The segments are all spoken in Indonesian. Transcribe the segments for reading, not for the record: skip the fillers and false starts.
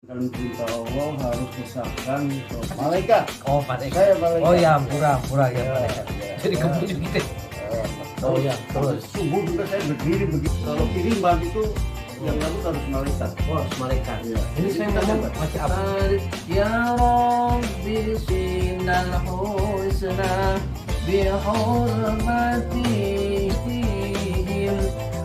Dan perintah Allah harus disahkan ke malaikat. Oh, malaikat. Saya malaikat. Oh ya, pura-pura ya malaikat. Jadi Ya. kemudian gitu. Oh ya, terus. Subuh juga saya berdiri begitu. Kalau kiriman itu yang harus malaikat. Oh, malaikat. Iya. Ini saya ngomong masih apa? Ya Rabbi sinal husna bi hurmatihim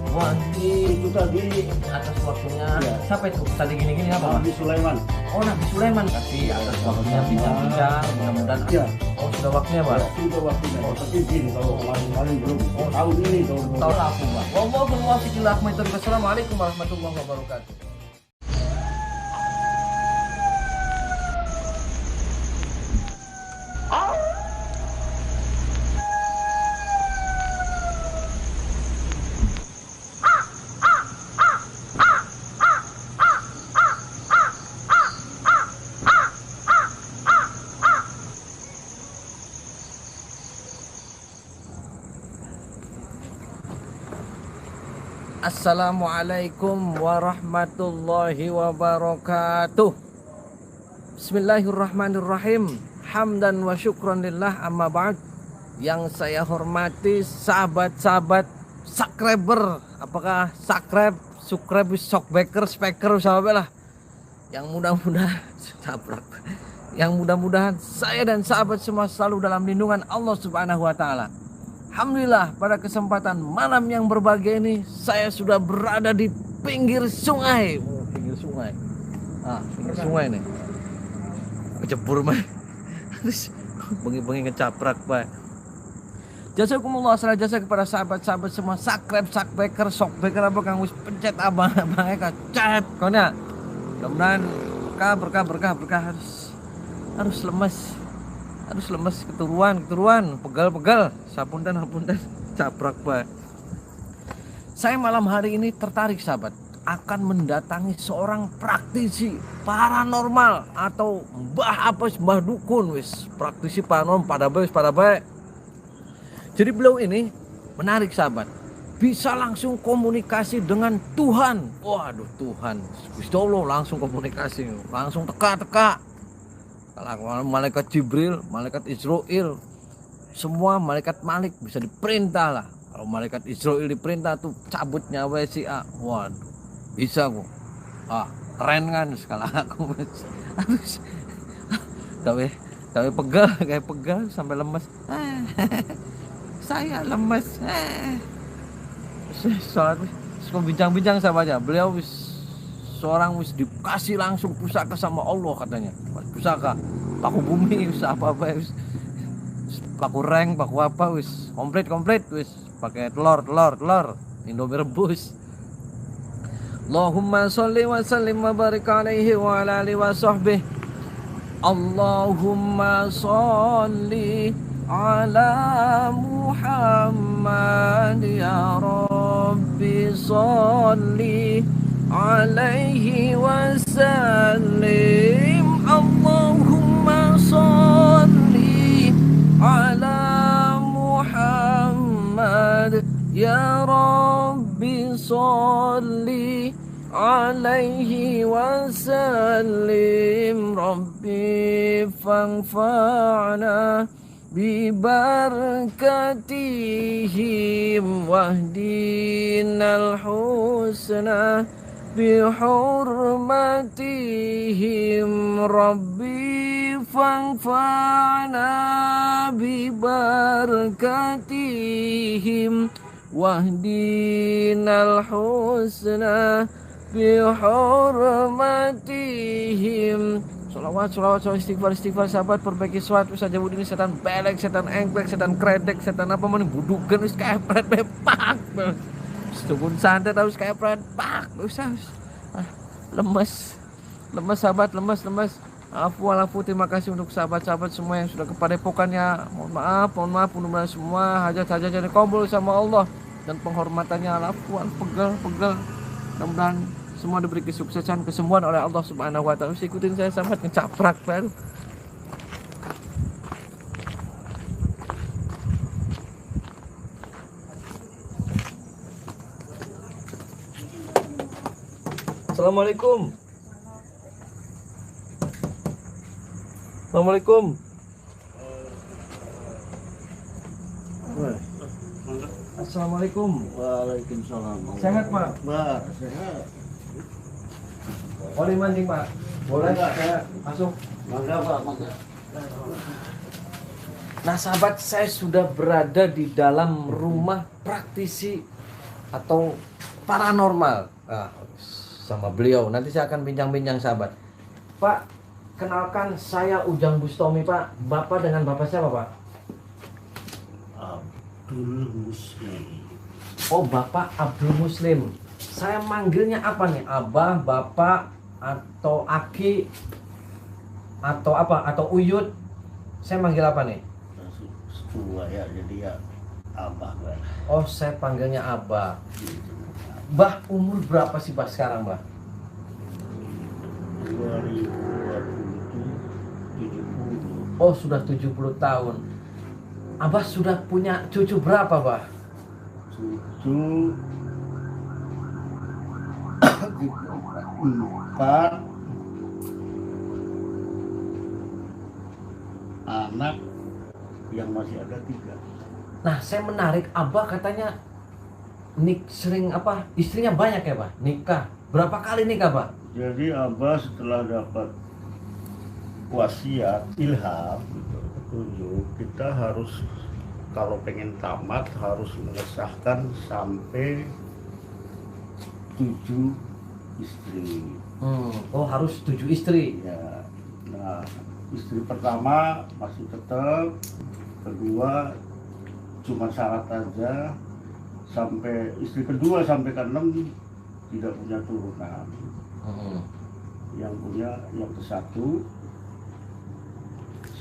wahdi. Itu tadi Atas waktunya. Iya. Siapa itu? Tadi gini-gini apa, Pak? Nabi Sulaiman. Oh, Nabi Sulaiman kasih atas waktunya bincang-bincang. Mudah-mudahan. Iya. Oh, sudah waktunya, Pak. Sudah waktunya. Tapi gini kalau kemarin belum. Tahun ini Tahun aku, Pak. Wallahul muwaffiq ila aqwamit thoriq. Assalamualaikum warahmatullahi wabarakatuh. Assalamualaikum warahmatullahi wabarakatuh. Bismillahirrahmanirrahim. Hamdan wa syukran lillah, amma ba'd. Yang saya hormati sahabat-sahabat subscriber, apakah subscribe, shockbacker, speaker, sahabat lah. Yang mudah-mudahan saya dan sahabat semua selalu dalam lindungan Allah Subhanahu wa taala. Alhamdulillah, pada kesempatan malam yang berbahagia ini saya sudah berada di pinggir sungai. Pinggir sungai. Pinggir sungai nih. Kecebur mah. Terus bengi-bengi ngecaprak, Pak. Jazakumullah khairan jasa kepada sahabat-sahabat semua subscribe, shockbacker apa kang wis pencet abang-abang kecet konya. Mudah-mudahan berkah harus lemes keturuan pegal sapunten caprak, Pak. Saya malam hari ini tertarik, sahabat, akan mendatangi seorang praktisi paranormal atau mbah dukun wis praktisi paranormal pada baik. Jadi beliau ini menarik, sahabat, bisa langsung komunikasi dengan Tuhan. Waduh, Tuhan Gusti Allah langsung komunikasi, langsung teka. Kalau malaikat Jibril, malaikat Israel, semua malaikat Malik bisa diperintah lah. Kalau malaikat Israel diperintah tuh cabut nyawa si A. Waduh, bisa kok. Keren kan skala aku. Tapi kayak pegal sampai lemes. Saya lemes. Soal bincang-bincang sama aja. Beliau seorang dikasih langsung pusaka sama Allah katanya. Pusaka paku bumi wis apa-apa wis. Paku reng, paku apa wis komplit wis. Pakai telur Indomie rebus. Allahumma sholli wa sallim wa barik alaihi wa ala alihi wa sahbihi. Allahumma sholli ala Muhammad ya Rabbi sholli alaihi wasallim. Allahumma sholli ala Muhammad ya Rabbi sholli alaihi wasallim. Rabbi fanfa'na bibarakatihim wahdinal husna bihurmatihim. Rabbi fanfa'na bibarakatihim wahdinal husna bihurmatihim. Salawat istighfar sahabat, perbaiki suatu saja ini setan belek, setan engklek, setan kredek, setan apa mana budukan wis kayak pret bepak. Dukun santet harus kayak pret pak. Lemes sahabat, lemes. Afu, terima kasih untuk sahabat-sahabat semua yang sudah kepadepokannya. Mohon maaf, mudah-mudahan semua hajat-hajatnya dikabul sama Allah dan penghormatannya. Afu, pegal. Mudah-mudahan semua diberi kesuksesan, kesembuhan oleh Allah Subhanahu wa taala. Ikutin saya, sahabat, ngecaprak baru. Assalamualaikum. Assalamualaikum. Assalamualaikum. Waalaikumsalam. Sehat, Pak? Pak, sehat. Boleh mancing, Pak? Boleh nggak saya masuk? Mangga Pak, mangga. Nah sahabat, saya sudah berada di dalam rumah praktisi atau paranormal sama beliau. Nanti saya akan bincang-bincang sahabat. Pak, kenalkan saya Ujang Bustomi Pak. Bapak dengan bapak siapa Pak? Abdul Muslim. Oh Bapak Abdul Muslim. Saya manggilnya apa nih? Abah, Bapak, atau Aki, atau apa? Atau Uyut? Saya manggil apa nih? Tua ya, jadi ya Abah Pak. Oh saya panggilnya Abah. Bah, umur berapa sih Bah sekarang Bah? 2027 70. Oh sudah 70 tahun. Abah sudah punya cucu berapa Bah? Cucu 4, anak yang masih ada 3. Nah saya menarik, Abah katanya sering apa? Istrinya banyak ya Bah? Nikah. Berapa kali nikah Bah? Jadi Abah setelah dapat wasiat ilham gitu, petunjuk, kita harus kalau pengen tamat harus mengesahkan sampai 7 istri. Oh harus 7 istri. Ya. Nah, istri pertama masih tetap, kedua cuma syarat aja, sampai istri kedua sampai ke-6 tidak punya turunan. Yang punya yang ke-1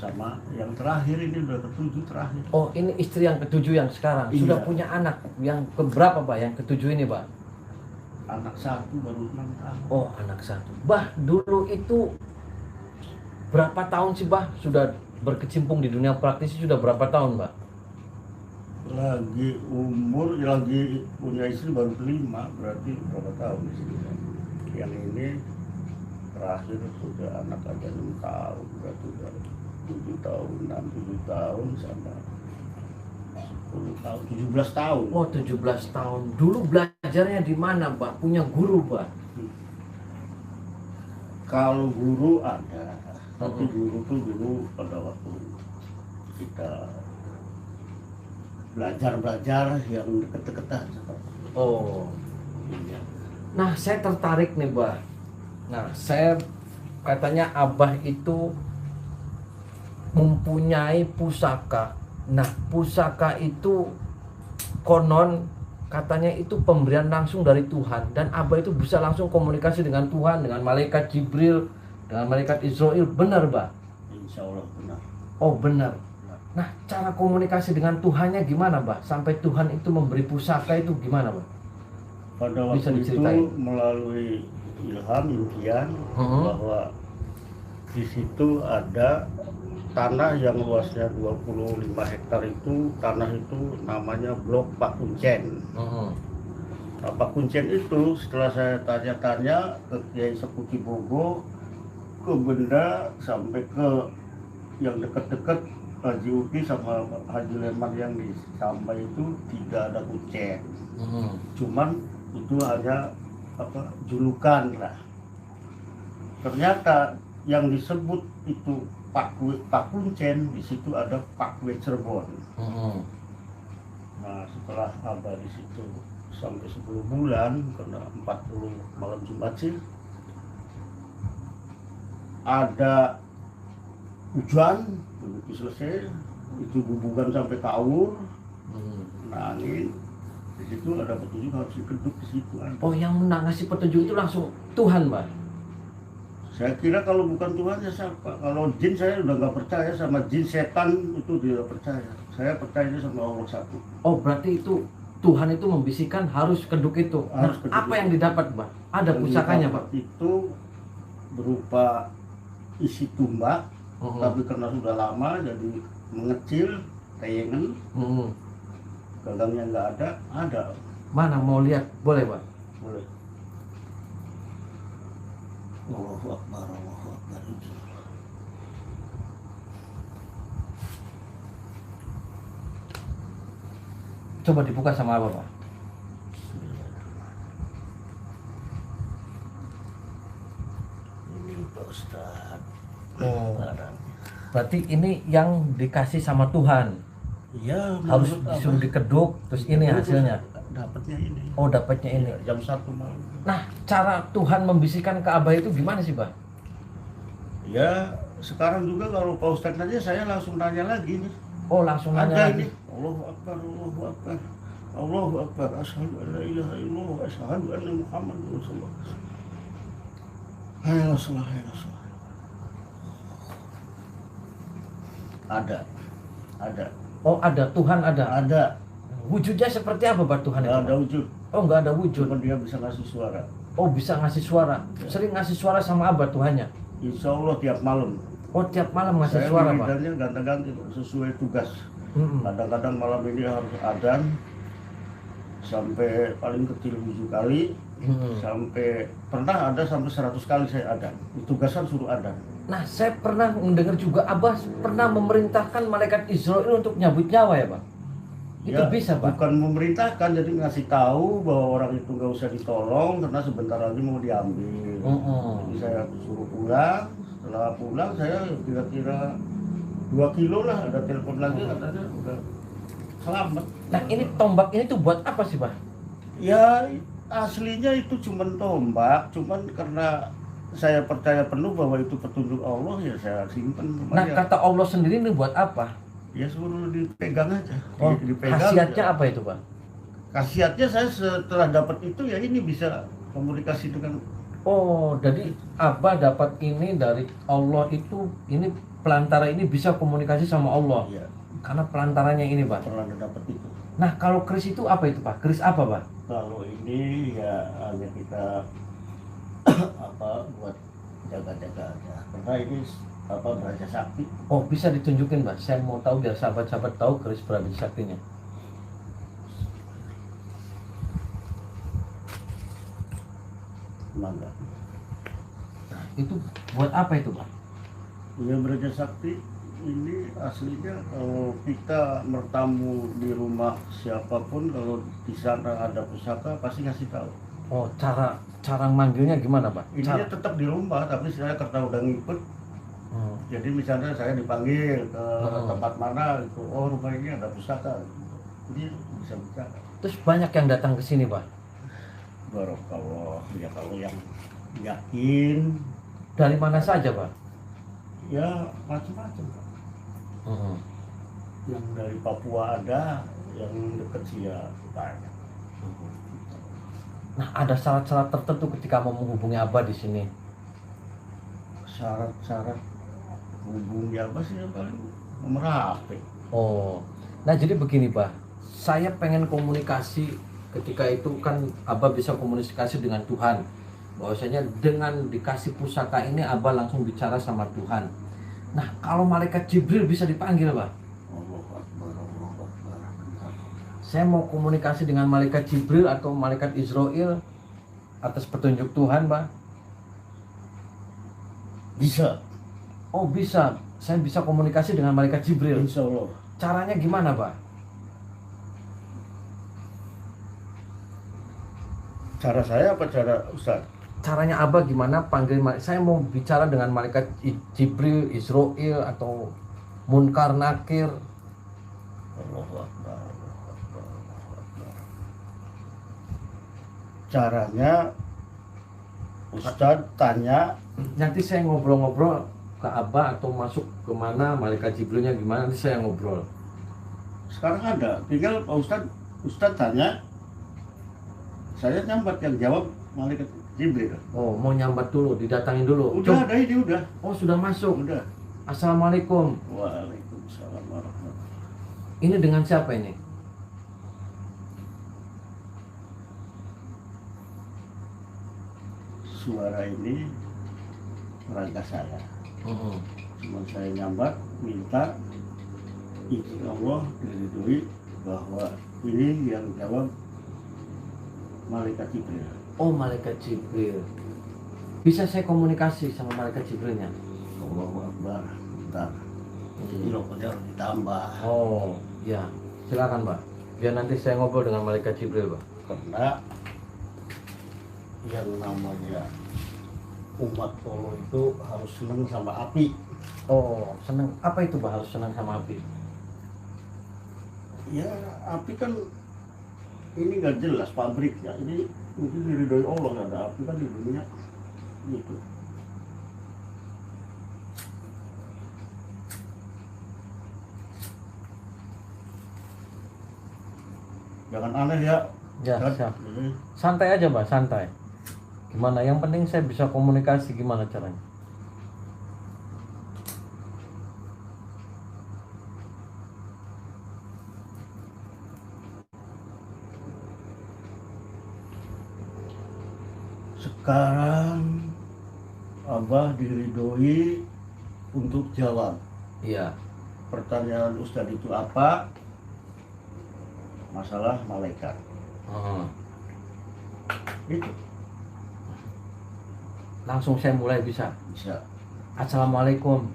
sama yang terakhir, ini udah ke-7 terakhir. Oh ini istri yang ke-7 yang sekarang. Iya. Sudah punya anak yang keberapa Bah? Yang ke-7 ini Bah? Anak 1 baru 6 tahun. Oh anak 1. Bah dulu itu berapa tahun sih Bah sudah berkecimpung di dunia praktisi, sudah berapa tahun Bah? Lagi umur, lagi punya istri baru 5, berarti berapa tahun di sini? Yang ini terakhir sudah anak aja 6 tahun, berarti udah 7 tahun, 6, 7 tahun sama 10 tahun, 17 tahun. Oh 17 tahun. Dulu belajarnya di mana Bah? Punya guru Bah? Kalau guru ada, tapi guru tuh dulu pada waktu kita belajar yang deket-deketan. Oh Iya. nah saya tertarik nih Bah. Nah saya katanya Abah itu mempunyai pusaka. Nah pusaka itu konon katanya itu pemberian langsung dari Tuhan, dan Abah itu bisa langsung komunikasi dengan Tuhan, dengan malaikat Jibril, dengan malaikat Israel. Benar Bah? Insya Allah benar. Oh benar. Nah cara komunikasi dengan Tuhannya gimana Bah? Sampai Tuhan itu memberi pusaka itu gimana Bah? Pada Bisa waktu itu diceritain? melalui ilham impian bahwa di situ ada tanah yang luasnya 25 hektar, itu tanah itu namanya Blok Pak Kuncen. Nah, Pak Kuncen itu setelah saya tanya-tanya ke Kiai Sepuh Kibogo, ke Benda, sampai ke yang dekat-dekat Haji Uti sama Haji Leman yang di Samba, itu tidak ada kuncen. Cuman itu hanya julukan lah. Ternyata yang disebut itu Pak Kuncen, di situ ada Pak Kue Cirebon. Nah setelah Abah di situ sampai 10 bulan, karena 40 malam Jumat sih, ada hujan. Begitu selesai itu hubungan sampai kaur, nah angin. Di situ ada petunjuk harus dikeduk di situ. Oh yang ngasih petunjuk itu langsung Tuhan Bah? Saya kira kalau bukan Tuhan ya siapa? Kalau jin saya udah nggak percaya, sama jin setan itu tidak percaya. Saya percaya sama Allah satu. Oh berarti itu Tuhan itu membisikkan harus keduk itu. Harus Nah keduk apa itu. yang didapat Bah? Ada pusakanya Pak? Itu berupa isi tumbak, tapi karena sudah lama jadi mengecil, tayangan, gagangnya nggak ada. Mana mau lihat? Boleh Pak? Boleh. Allahu Akbar, Allahu Akbar. Coba dibuka sama apa, Pak? Ini Pak Ustadz. Oh, Barang. berarti ini yang dikasih sama Tuhan. Ya, Harus menurut disuruh Abah, dikeduk, terus ini hasilnya. dapatnya ini. Oh, dapatnya ini. Jam 1 malam. Nah, cara Tuhan membisikkan ke Abah itu gimana sih, Pak? Ya, sekarang juga kalau Pak Ustadz nanya, saya langsung nanya lagi nih. Oh, langsung nanya Ada lagi. ini. Allahu Akbar, Allahu Akbar. Allahu Akbar, asyhadu an la ilaha illallah, asyhadu anna Muhammadar Rasulullah. Hayya shalah, hayya shalah. Ada. Oh, ada Tuhan ada. Ada. Wujudnya seperti apa, Pak, Tuhan itu? Nggak ada Pak? wujud. Oh, nggak ada wujud. Cuma dia bisa ngasih suara. Oh, bisa ngasih suara. Ya. Sering ngasih suara sama Abah Tuhannya. Insya Allah tiap malam. Oh, tiap malam ngasih Saya suara, Pak. wiridannya ganti-ganti sesuai tugas. Mm-mm. Kadang-kadang malam ini harus adzan sampai paling kecil 7 kali. Sampai pernah ada sampai 100 kali saya adzan. Tugasan suruh adzan. Nah, saya pernah mendengar juga Abah pernah memerintahkan malaikat Israel untuk nyabut nyawa ya, Pak? Itu Ya, bisa, Pak? bukan memerintahkan, jadi ngasih tahu bahwa orang itu nggak usah ditolong karena sebentar lagi mau diambil. Jadi saya suruh pulang. Setelah pulang saya kira-kira 2 kilo lah, ada telepon lagi katanya udah selamat. Nah, ini tombak ini tuh buat apa sih, Pak? Ya aslinya itu cuman tombak, cuman karena saya percaya penuh bahwa itu petunjuk Allah, ya saya simpen. Nah, kata Allah sendiri ini buat apa? Ya suruh dipegang aja. Oh, dipegang. khasiatnya Ya. apa itu, Pak? Khasiatnya saya setelah dapat itu ya ini bisa komunikasi dengan. Oh, jadi Abah dapat ini dari Allah itu, ini pelantara ini bisa komunikasi sama Allah. Ya, Karena pelantarannya ini, Pak. pernah dapat itu. Nah, kalau keris itu apa itu, Pak? Keris apa, Pak? Kalau ini ya hanya kita apa buat jaga-jaga aja. Karena ini apa Beraja Sakti. Oh, bisa ditunjukin, Pak? Saya mau tahu biar sahabat-sahabat tahu keris Beraja Saktinya. Mangga. Nah, itu buat apa itu, Pak? Ya Beraja Sakti ini aslinya kalau kita bertamu di rumah siapapun, kalau di sana ada pusaka pasti ngasih tahu. Oh, cara manggilnya gimana, Pak? Ininya tetap di rumah, tapi saya karena udah ngikut. Jadi misalnya saya dipanggil ke tempat mana gitu, oh rumah ini ada pusaka, jadi bisa bicara. Terus banyak yang datang ke sini, Pak. Barokallah, ya kalau yang yakin, Dari mana saja, Pak? ya macam-macam. Yang dari Papua ada, yang dekat Sia banyak. Nah, ada syarat-syarat tertentu ketika mau menghubungi Abah di sini. Syarat-syarat hubungi apa sih yang paling nomor HP. Oh, nah jadi begini, Pak. Saya pengen komunikasi ketika itu kan Abah bisa komunikasi dengan Tuhan. Bahwasanya dengan dikasih pusaka ini Abah langsung bicara sama Tuhan. Nah, kalau malaikat Jibril bisa dipanggil, Pak. Allahu Akbar, Allahu Akbar. Saya mau komunikasi dengan malaikat Jibril atau malaikat Israel atas petunjuk Tuhan, Pak. Bisa, Oh, bisa. Saya bisa komunikasi dengan malaikat Jibril. insya Allah. Caranya gimana, Pak? Cara saya apa cara Ustaz? Caranya Abah gimana panggil saya mau bicara dengan malaikat Jibril, Israel atau Munkar Nakir. Allahu Akbar, Allahu Akbar, Allahu Akbar. Caranya Ustaz tanya, Nanti saya ngobrol-ngobrol ke Abah atau masuk kemana malaikat Jibrilnya gimana, nanti saya ngobrol. sekarang ada, tinggal Pak Ustaz tanya, saya nyambat, yang jawab malaikat Jibril. Oh, mau nyambat dulu, didatangin dulu. Udah ada ini udah. Oh, sudah masuk. Udah. Assalamualaikum. Waalaikumsalam warahmatullahi. Ini dengan siapa ini? Suara ini perangkat saya. Cuma saya nyambat, minta izin Allah diridhoi bahwa ini yang jawab malaikat Jibril. Oh, malaikat Jibril. Bisa saya komunikasi sama malaikat Jibrilnya? Allahu Akbar. Bentar. Ini rokoknya harus ditambah. Oh, ya. Silakan, Pak. Biar nanti saya ngobrol dengan malaikat Jibril, Pak. Karena yang namanya umat Allah itu harus senang sama api. Oh, senang. Apa itu, Pak, harus senang sama api? Ya, api kan ini nggak jelas pabriknya. Ini mungkin diridhoi Allah, ada api kan di dunia gitu. Jangan aneh ya. Ya, Kan? siap. Santai aja, Pak, santai. Gimana? Yang penting saya bisa komunikasi, gimana caranya? Sekarang Abah diridhoi untuk jawab. Iya. Pertanyaan Ustadz itu apa? Masalah malaikat. Itu Langsung saya mulai bisa. bisa. Assalamualaikum.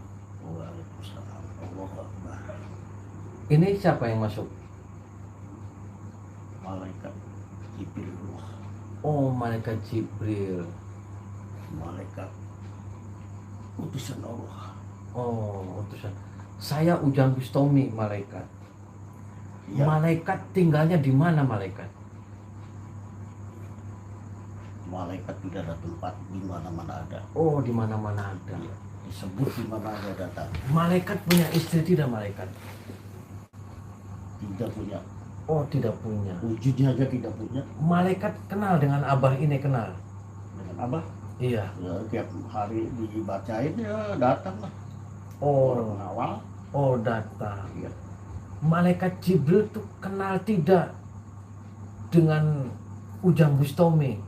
Waalaikumsalam. Allahu Akbar. Ini siapa yang masuk? Malaikat Jibril. Oh, malaikat Jibril. Malaikat utusan Allah. Oh, utusan. Saya Ujang Bustomi, malaikat. Ya, Malaikat tinggalnya di mana, malaikat? malaikat tidak ada tempat, di mana-mana ada. Oh, di mana-mana ada. Ya, disebut di mana ada datang. Malaikat punya istri tidak, malaikat? Tidak punya, Oh, tidak punya. wujudnya aja tidak punya. Malaikat kenal dengan Abah ini, kenal? Dengan Abah, Iya. ya tiap hari dibacain ya datang lah. Oh, Orang pengawal. oh, datang. Ya, Malaikat Jibril tuh kenal tidak dengan Ujang Bustomi?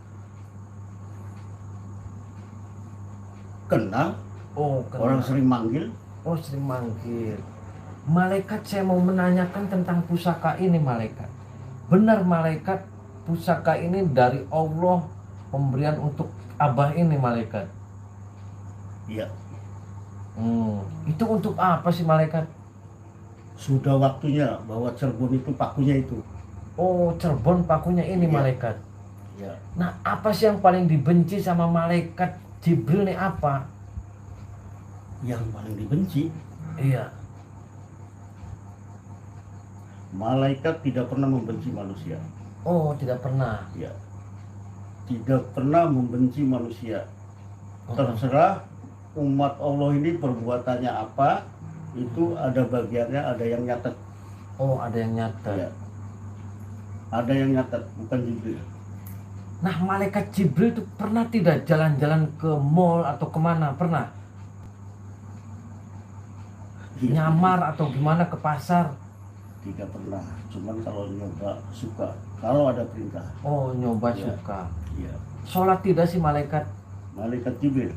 kenal. Oh, kenal. Orang sering manggil. Oh, sering manggil. Malaikat, saya mau menanyakan tentang pusaka ini, malaikat. Benar, malaikat, pusaka ini dari Allah, pemberian untuk Abah ini, malaikat. Ya, Itu untuk apa sih, malaikat? sudah waktunya bahwa Cirebon itu pakunya itu. Oh, Cirebon pakunya ini, Iya. malaikat. Ya, Nah, apa sih yang paling dibenci sama malaikat Jibril nih, apa? yang paling dibenci, Iya. malaikat tidak pernah membenci manusia. Oh, tidak pernah. Ya, tidak pernah membenci manusia. Terserah umat Allah ini perbuatannya apa, itu ada bagiannya, ada yang nyatet. Oh, ada yang nyata. Ya, ada yang nyatet, bukan Jibril. Nah, malaikat Jibril itu pernah tidak jalan-jalan ke mall atau kemana? Pernah? Nyamar atau gimana ke pasar? Tidak pernah, cuman kalau nyoba suka, kalau ada perintah. Oh, nyoba Iya. suka. Ya, Sholat tidak sih, malaikat? malaikat Jibril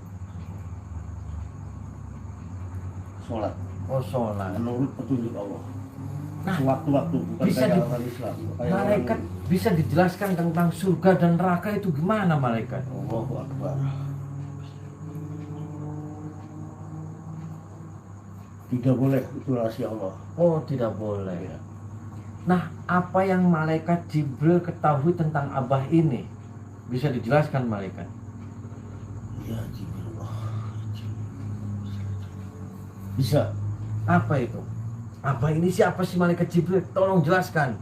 sholat Oh, sholat. menurut petunjuk Allah. Nah, Sewaktu-waktu, bukan bisa kayak di- orang Islam. Kayak Malaikat bisa dijelaskan tentang surga dan neraka itu gimana, malaikat? Allahu Akbar. Tidak boleh, itu rahasia Allah. Oh, tidak boleh. Ya. Nah, apa yang malaikat Jibril ketahui tentang Abah ini? Bisa dijelaskan, malaikat? Ya Jibril. Bisa. Apa itu? Abah ini siapa sih, malaikat Jibril? Tolong jelaskan.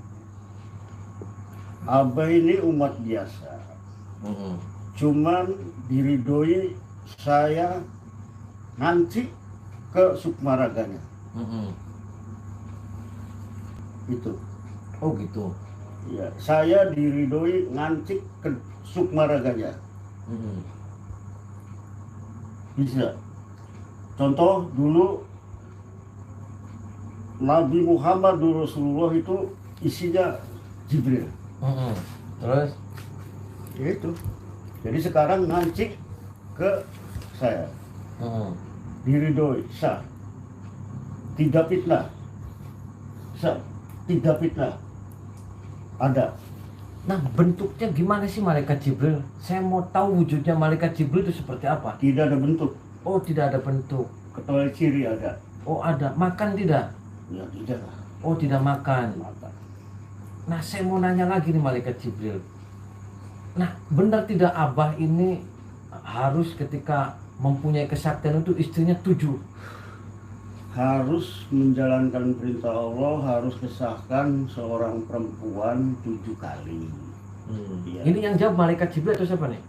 Abah ini umat biasa. Cuman diridhoi saya nanti ke sukmaraganya. Itu. Oh, gitu. Ya, saya diridhoi ngancik ke sukmaraganya. Bisa. Contoh dulu Nabi Muhammad Rasulullah itu isinya Jibril. Terus? Itu. Jadi sekarang ngancik ke saya. Diridhoi, sah. Tidak fitnah. Sah. Tidak fitnah. Ada. Nah, bentuknya gimana sih malaikat Jibril? Saya mau tahu wujudnya malaikat Jibril itu seperti apa. Tidak ada bentuk. Oh, tidak ada bentuk. Kecuali ciri ada. Oh, ada. Makan tidak? Ya tidak. Oh, tidak makan. Mata. Nah, saya mau nanya lagi nih malaikat Jibril. Nah, benar tidak Abah ini harus ketika mempunyai kesaktian itu istrinya 7? Harus menjalankan perintah Allah, harus kesahkan seorang perempuan 7 kali. Iya. Ini yang jawab malaikat Jibril atau siapa nih?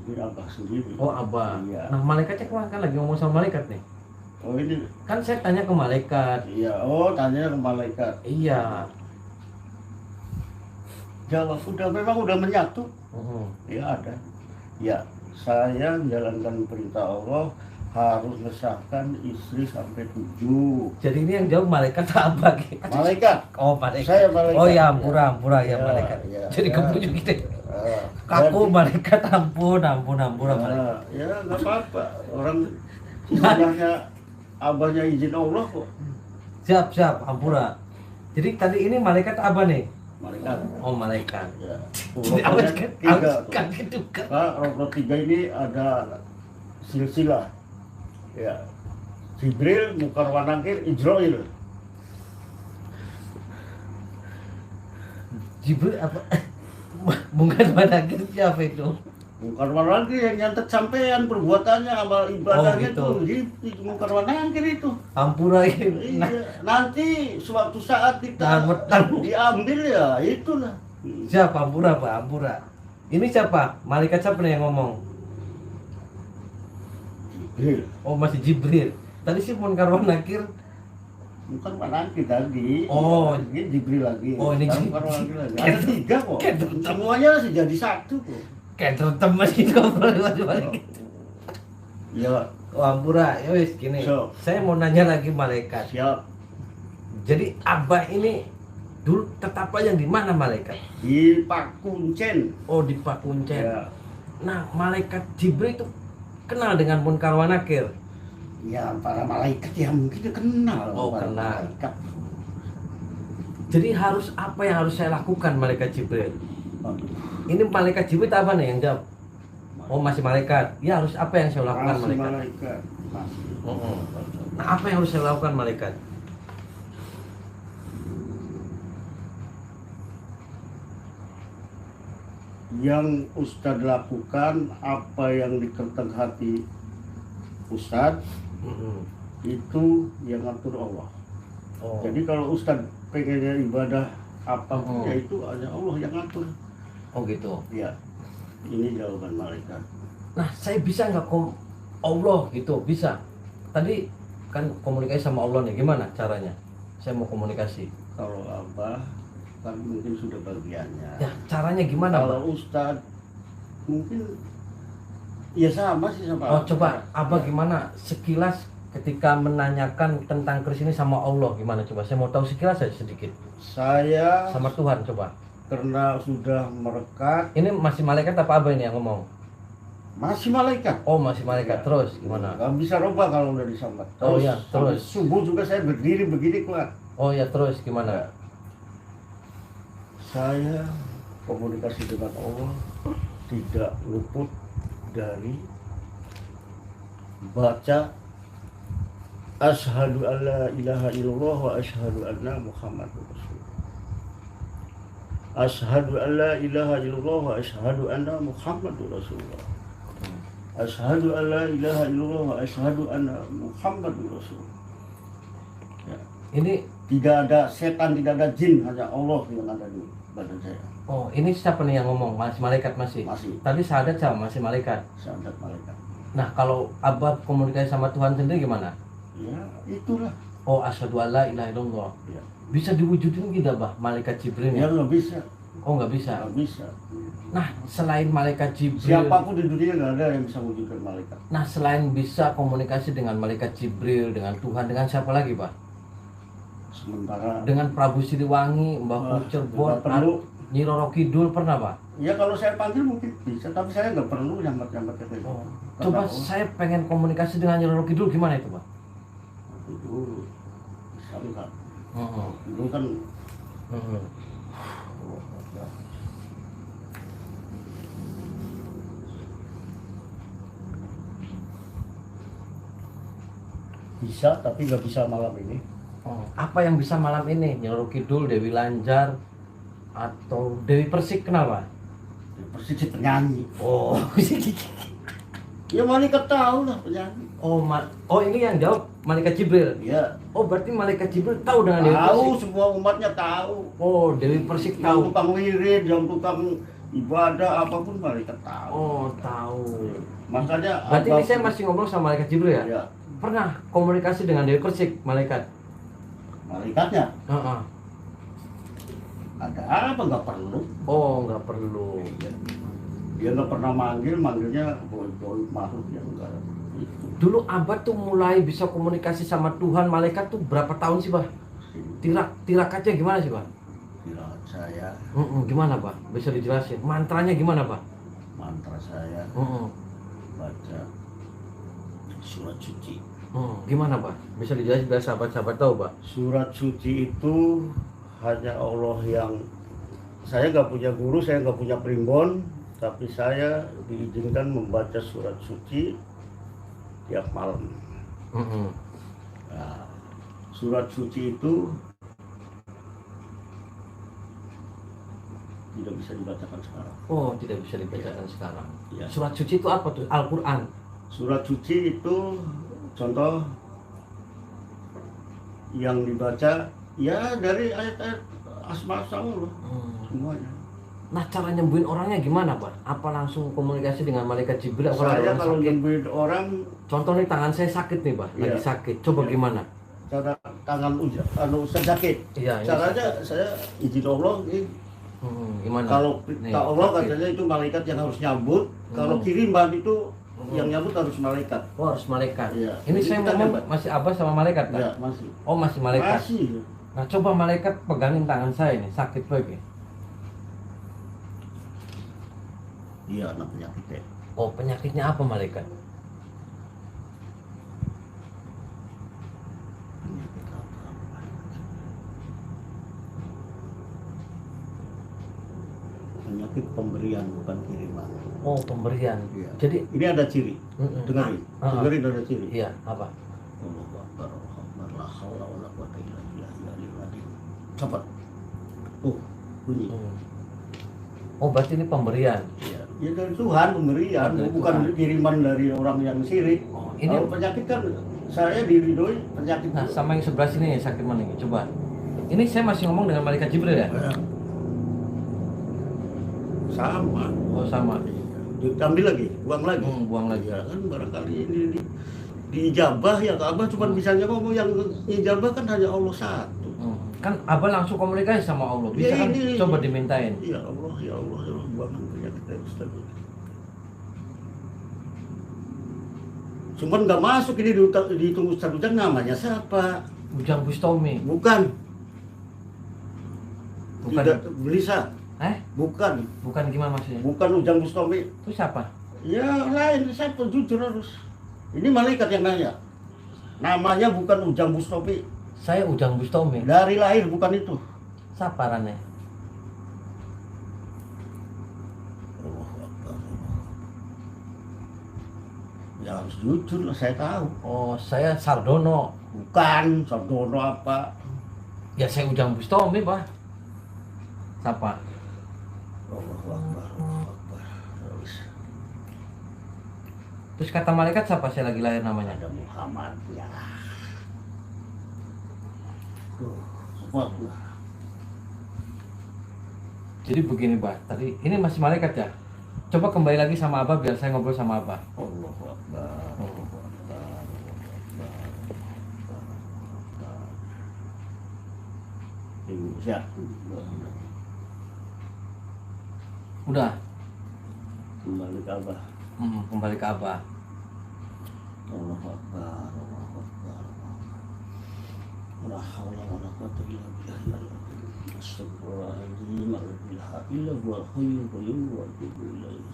Ini Abah sendiri. Oh, Abah. Iya. Nah, malaikatnya kemana kan lagi ngomong sama malaikat nih? Oh ini. Kan saya tanya ke malaikat. Iya. Oh tanya ke malaikat. Iya. Jawab memang udah menyatu. Ya ada. Ya, saya menjalankan perintah Allah, harus ngesahkan istri sampai 7. Jadi ini yang jawab malaikat apa? Malaikat. Oh, malaikat. Saya malaikat. Oh ya, ampura ya, malaikat. Ya, jadi ya. kebujuk gitu. Kaku malaikat, ampun. Malaikat. Ya nggak apa-apa. Orang istilahnya abahnya izin Allah kok. Siap, ampura. Jadi tadi ini malaikat apa nih? Malaikat. Oh, malaikat. Ya. Apa Tiga. gitu kan? Rokok 3 ini ada silsilah. Ya. Jibril, Munkar wa Nakir, Ijrail. Jibril apa? Munkar wa Nakir siapa itu? Munkar wa Nakir yang nyantet sampean perbuatannya, amal ibadahnya gitu. itu Munkar wa Nakir itu. Ampura ini. Iya. Nanti suatu saat kita Nah, diambil ya itulah. siapa ampura Pak? Ampura. Ini siapa? Malaikat siapa nih yang ngomong? Jibril. Oh, masih Jibril. Tadi sih Munkar wa Nakir. Bukan Pak Nakir tadi. Oh. Ini Jibril lagi. Oh, ini Sekarang Munkar wa Nakir lagi. Ada 3 kok. Semuanya jadi satu kok. Kayak temen gitu balik. Ya, Oh, ampura. Ya wis gini. So. Saya mau nanya lagi malaikat. siap. Jadi Abah ini dulu tetapnya yang di mana malaikat? Di Pak Kuncen. Oh, di Pakuncen. Ya. Nah, malaikat Jibril itu kenal dengan Munkar wa Nakir. Ya, para malaikat ya mungkin kenal. Oh, para kenal. malaikat. Jadi harus apa yang harus saya lakukan malaikat Jibril? Aduh, Ini malaikat Jibril itu apa nih yang jawab? Oh, masih malaikat. Ya, harus apa yang saya lakukan masih malaikat? malaikat. Masih. Nah, apa yang harus saya lakukan malaikat? Yang Ustadz lakukan, apa yang diketok hati Ustadz, itu yang ngatur Allah. Oh. Jadi kalau Ustadz pengennya ibadah apapun ya itu hanya Allah yang ngatur. Oh gitu. Ya, ini jawaban malaikat. Nah, saya bisa nggak Allah gitu? Bisa. Tadi kan komunikasi sama Allah nih, gimana caranya? Saya mau komunikasi. Kalau Abah kan mungkin sudah bagiannya. Ya, caranya gimana, Pak? Kalau Ustadz mungkin ya sama sih sama Oh, coba Abah gimana sekilas ketika menanyakan tentang Kris ini sama Allah, gimana coba? Saya mau tahu sekilas aja sedikit. Saya Sama Tuhan coba. karena sudah merekat, Ini masih malaikat apa Abah ini yang ngomong? masih malaikat. Oh, masih malaikat. Terus gimana? Gak bisa rubah kalau udah disambat. Oh, Terus, ya, sampai terus. subuh juga saya berdiri begini kuat. Oh ya, terus gimana? Saya komunikasi dengan Allah tidak luput dari baca asyhadu alla ilaha illallah wa asyhadu anna muhammadur rasulullah. Asyhadu alla ilaha illallah wa asyhadu anna muhammadur rasulullah. Asyhadu alla ilaha illallah wa asyhadu anna muhammadur rasulullah. Ya. Ini Tidak ada setan, tidak ada jin, hanya Allah yang ada di badan saya. oh, ini siapa nih yang ngomong? Masih malaikat masih? Masih Tadi sahadat sama masih malaikat. syahadat malaikat. Nah, kalau Abah komunikasi sama Tuhan sendiri gimana? Ya, itulah. Oh, asyhadu alla ilaha illallah. Ya. Bisa diwujudin tidak, Bah? Malaikat Jibril Ya ya? nggak bisa, Oh, nggak bisa. nggak bisa. Nah, selain malaikat Jibril, Siapapun di dunia nggak ada yang bisa wujudkan malaikat. nah selain bisa komunikasi dengan malaikat Jibril, dengan Tuhan, dengan siapa lagi, Pak? Sementara Dengan Prabu Siliwangi, Mbah Cirebon, nggak perlu. Nyi Roro Kidul pernah, Pak? Ya kalau saya panggil mungkin bisa, tapi saya nggak perlu nyambat-nyambat ke saya. Oh. Coba saya pengen komunikasi dengan Nyi Roro Kidul, gimana itu, Pak? Itu bisa nggak? Heeh. Itu kan Heeh. bisa, tapi nggak bisa malam ini. Oh, apa yang bisa malam ini? Nyi Roro Kidul, Dewi Lanjar, Atau Dewi Persik kenapa? Persik si penyanyi. Oh, Ya malaikat tahu lah penyanyi. oh ini yang jawab Malaikat Jibril. Ya. Oh berarti Malaikat Jibril tahu dengan Dewi Tahu, Persik. semua umatnya tahu. Oh Dewi Persik Yang tahu. tukang wirid, yang tukang ibadah apapun malaikat tahu. Oh tahu. Makanya Berarti ini apapun- saya masih ngobrol sama Malaikat Jibril ya? Ya, Pernah komunikasi dengan Dewi Persik, malaikat? malaikatnya Heeh. ada apa nggak perlu. Oh nggak perlu. Dia nggak pernah manggilnya boy makhluk yang enggak itu. Dulu Abah tuh mulai bisa komunikasi sama Tuhan, malaikat tuh berapa tahun sih, Bah? Tirakat-tirakatnya gimana sih, Bah? Kira saya Gimana, Bah? Bisa dijelasin. Mantranya gimana, Bah? mantra saya baca surat suci. Gimana, Bah? Bisa dijelasin biar sahabat-sahabat tahu, Bah? Surat suci itu hanya Allah yang, saya nggak punya guru, saya nggak punya primbon, tapi saya diizinkan membaca surat suci tiap malam. Nah, surat suci itu tidak bisa dibacakan sekarang. Oh, tidak bisa dibacakan sekarang. Ya. Surat suci itu apa tuh? Al-Quran. Surat suci itu contoh yang dibaca ya dari ayat-ayat asma-asma semuanya. Nah, cara nyembuhin orangnya gimana, Pak? Apa langsung komunikasi dengan malaikat Jibril? Saya kalau sakit? nyembuhin orang, Contoh nih, tangan saya sakit nih, Pak. Lagi Iya. sakit. Coba Iya. gimana? cara tangan sakit. Iya, ini Caranya sakit. saya izin Allah nih. Gimana? Kalau Nih, perintah Allah sakit. katanya itu malaikat yang harus nyambut. Kalau kiriman itu yang nyambut harus malaikat. Oh, harus malaikat. Iya. Ini Jadi saya kita ngomong dapat. masih Abah sama malaikat, Pak? Ya, masih. Oh, masih malaikat. Masih. Nah, coba malaikat pegangin tangan saya nih, sakit lagi. Iya, anak penyakitnya. Oh, penyakitnya apa malaikat? Penyakit apa? Penyakit pemberian bukan kiriman. Oh, pemberian. Iya. Jadi, Ini ada ciri. Dengerin. Ah. Dengerin ada ciri. iya, apa? Allahu Akbar, Allahu Akbar, la haula wala quwwata illa billah. Cepat. Bunyi. Oh, berarti ini pemberian. Ya, ya dari Tuhan pemberian, Dari bukan Tuhan. kiriman dari orang yang sirik. Oh, ini Kalau penyakit kan saya diridhoi penyakit. nah sama yang sebelah sini sakit mana nih? Coba. Ini saya masih ngomong dengan malaikat Jibril ya? Sama. Oh, sama. Diambil lagi, buang lagi. Buang lagi. Ya kan barangkali ini diijabah ya Abah cuma bisanya ngomong yang ijabah kan hanya Allah satu. Kan Abah langsung komunikasi sama Allah. Bisa Ya, kan ini. coba dimintain. Ya Allah, ya Allah, ya Allah, buangkan penyakit dari Ustaz. Cuman nggak masuk ini dihitung Ustaz Ujang namanya siapa? Ujang Bustomi. Bukan. Bukan. Tidak Belisa. Bukan. Bukan gimana maksudnya? Bukan Ujang Bustomi. Itu siapa? Ya lain, siapa jujur harus. Ini malaikat yang nanya. Namanya bukan Ujang Bustomi. Saya Ujang Bustomi. Dari lahir bukan itu. Siapa rannya? Allahu Akbar. Ya harus jujur lah, saya tahu. Oh, saya Sardono. Bukan, Sardono apa? Ya saya Ujang Bustomi, Pak. Siapa? Allahu Akbar, Allahu Akbar. Terus Terus kata malaikat siapa saya lagi lahir namanya? ada Muhammad ya. Tuh, Subhanallah. Jadi begini, Pak. Tadi ini masih malaikat ya? Coba kembali lagi sama Abah biar saya ngobrol sama Abah. Allahu Akbar, Allahu Akbar, Allahu Akbar, Allahu Akbar. Indonesia. Udah. Kembali ke Abah. Kembali ke Abah. Allahu Akbar, Allahu Akbar. La haula wala quwwata illa billah. Astagfirullahaladzim, la ilaha illa huwal hayyul qayyum wa atubu ilaih.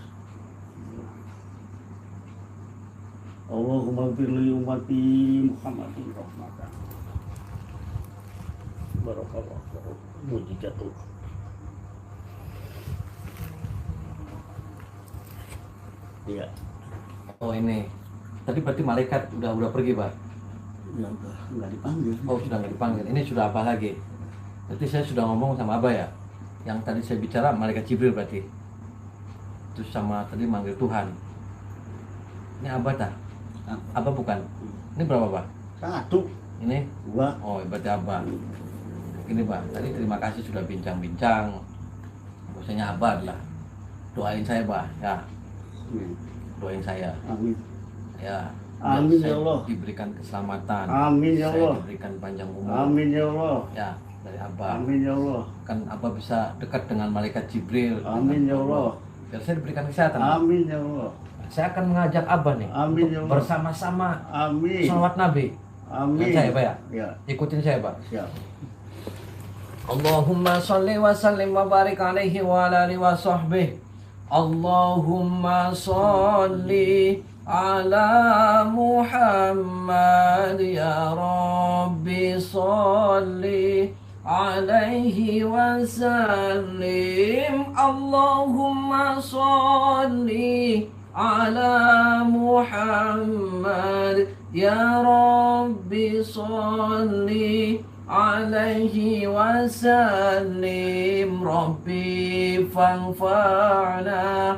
Allahumma ighfir li ummati Muhammadin rahmatan. Barakallahu mujizatullah. Iya, Oh ini. Tadi berarti malaikat udah pergi, Pak. ya udah nggak dipanggil. Oh sudah nggak dipanggil. Ini sudah Abah lagi. Berarti saya sudah ngomong sama Abah ya. Yang tadi saya bicara malaikat Jibril berarti. Terus sama tadi manggil Tuhan. Ini Abah tak? Abah bukan? Ini berapa, Pak? 1, Ini? 2. Oh, berarti Abah. Ini, Pak. Tadi terima kasih sudah bincang-bincang. Bahwasanya Abah adalah doain saya, Pak. Ya. Doain saya. Amin. Ya. Amin Saya ya Allah. diberikan keselamatan. Amin ya Saya Allah. diberikan panjang umur. Amin ya Allah. Ya, dari Abah. Amin ya Allah. Kan Abah bisa dekat dengan malaikat Jibril. Amin ya Allah. Biar saya diberikan kesehatan. Amin ya Allah. Saya akan mengajak Abah nih Amin untuk ya Allah. bersama-sama Amin. sholawat Nabi. Amin. Dan saya, Pak ya? Ya, Ikutin saya, Pak. siap. Allahumma sholli wa sallim wa barik alaihi wa ala alihi wa sahbihi. Allahumma sholli ala Muhammad ya Rabbi sholli alaihi wa sallim. Allahumma sholli ala Muhammad ya Rabbi sholli alaihi wa sallim. Rabbi fanfa'na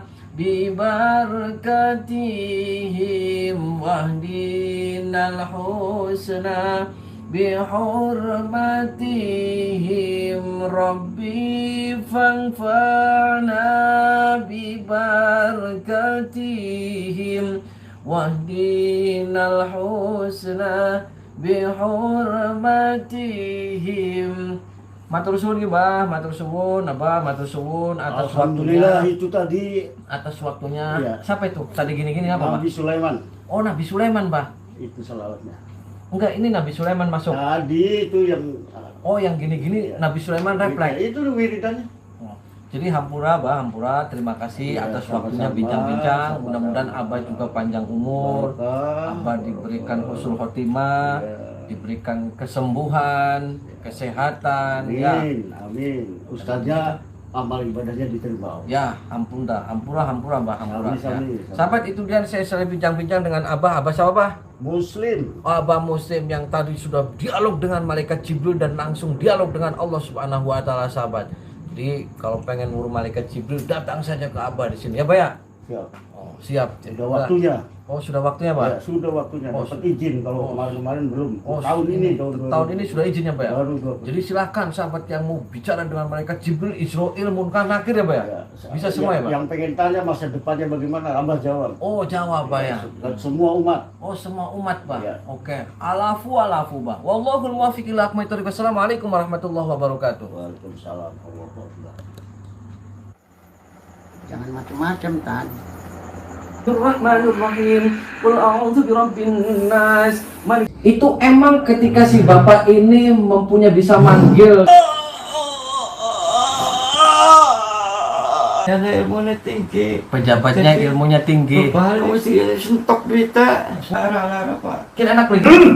bibarakatihim wahdinal husna bihurmatihim. Rabbi fanfa'na bibarakatihim wahdinal husna bihurmatihim. Matur suwun ki, Bah, matur suwun, Abah, matur suwun atas Alhamdulillah waktunya. itu tadi Atas waktunya. Iya. Siapa itu? Tadi gini-gini apa, Bah? Nabi Sulaiman. Oh, Nabi Sulaiman, Bah. Itu salawatnya. Enggak, ini Nabi Sulaiman masuk. Tadi itu yang Oh, yang gini-gini Iya. Nabi Sulaiman reply. Itu wiridannya. Oh. Jadi hampura, Bah, hampura. Terima kasih Iya, atas sama-sama, waktunya bincang-bincang. sama-sama. Mudah-mudahan Abah juga panjang umur. Barakah. Abah diberikan husnul khotimah, Iya. diberikan kesembuhan, kesehatan, ya. Amin, amin. Ustaznya amal ibadahnya diterima. Ya, ampun dah, hampura, Mbah, hampura. Amin, Ya. amin. Sahabat, itu dia saya sering bincang-bincang dengan Abah. Abah siapa, Bah? Muslim. Abah Muslim yang tadi sudah dialog dengan malaikat Jibril dan langsung dialog dengan Allah Subhanahu wa taala, sahabat. Jadi, kalau pengen ngurus malaikat Jibril, datang saja ke Abah di sini. Ya, Bah ya? Siap. Oh, siap. Sudah waktunya. Oh, sudah waktunya, Pak? Ya, sudah waktunya. Oh, Dapat sudah. izin kalau Oh, kemarin-kemarin belum. Oh, tahun ini tahun ini sudah izinnya, Pak ya? Baru dapat. Jadi silakan sahabat yang mau bicara dengan malaikat Jibril, Israil, Munkar, Nakir ya, Pak ya? Ya, Bisa semua ya, Pak? Yang pengen tanya masa depannya bagaimana, Abah jawab. Oh, jawab, Pak ya? Dan semua umat. Oh, semua umat, Pak. Ya. Oke. Alafu, Pak. Wallahul muwaffiq ila aqwamit thoriq. Assalamualaikum warahmatullahi wabarakatuh. Waalaikumsalam warahmatullahi wabarakatuh. Jangan macam-macam kan. Bismillahirrahmanirrahim. Qul a'udzu birabbin nas. Itu emang ketika si bapak ini mempunyai bisa manggil. Yang ilmunya tinggi. Pejabatnya ilmunya tinggi. Bahal mesti sentok berita. Lara-lara pak. Kira anak lagi.